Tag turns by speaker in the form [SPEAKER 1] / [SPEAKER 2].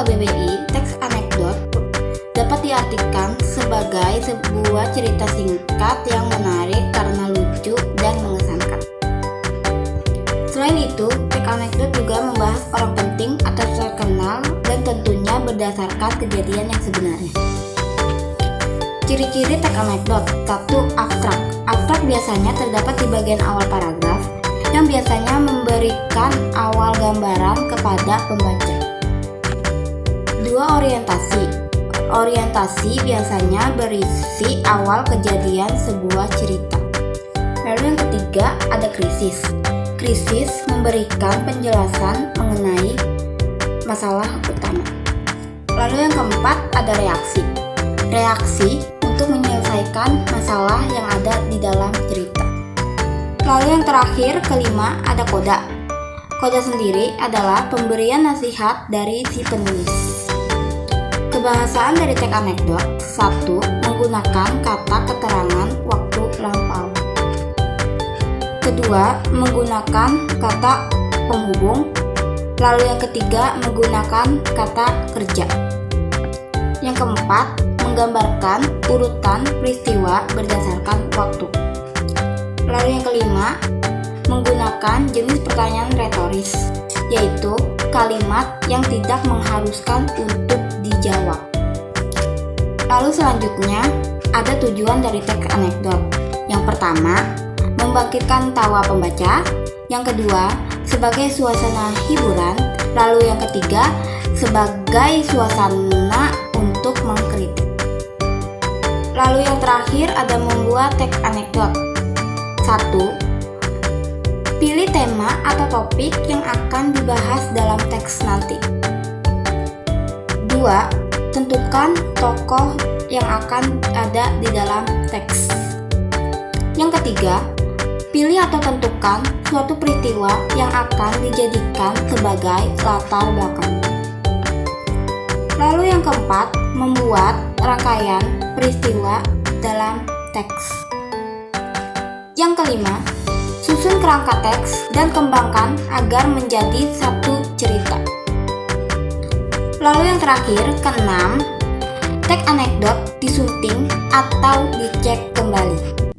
[SPEAKER 1] KBBI, teks anekdot dapat diartikan sebagai sebuah cerita singkat yang menarik karena lucu dan mengesankan. Selain itu, teks anekdot juga membahas orang penting atau terkenal dan tentunya berdasarkan kejadian yang sebenarnya. Ciri-ciri teks anekdot. 1. Abstrak. Abstrak biasanya terdapat di bagian awal paragraf yang biasanya memberikan awal gambaran kepada pembaca. 2. Orientasi. Orientasi biasanya berisi awal kejadian sebuah cerita. Lalu yang ketiga ada krisis. Krisis memberikan penjelasan mengenai masalah utama. Lalu yang keempat ada reaksi. Reaksi untuk menyelesaikan masalah yang ada di dalam cerita. Lalu yang terakhir, kelima, ada koda. Koda sendiri adalah pemberian nasihat dari si penulis. Kebahasaan dari teks anekdot. 1. Menggunakan kata keterangan waktu lampau. Kedua, menggunakan kata penghubung. Lalu yang ketiga, menggunakan kata kerja. Yang keempat, menggambarkan urutan peristiwa berdasarkan waktu. Lalu yang kelima, menggunakan jenis pertanyaan retoris, yaitu kalimat yang tidak mengharuskan untuk dijawab. Lalu selanjutnya, ada tujuan dari teks anekdot. Yang pertama, membangkitkan tawa pembaca. Yang kedua, sebagai suasana hiburan. Lalu yang ketiga, sebagai suasana untuk mengkritik. Lalu yang terakhir ada membuat teks anekdot. 1. Pilih tema atau topik yang akan dibahas dalam teks nanti. 2. Tentukan tokoh yang akan ada di dalam teks. Yang ketiga, pilih atau tentukan suatu peristiwa yang akan dijadikan sebagai latar belakang. Lalu yang keempat, membuat rangkaian peristiwa dalam teks. Yang kelima, susun kerangka teks dan kembangkan agar menjadi satu cerita. Lalu yang terakhir, keenam, teks anekdot disunting atau dicek kembali.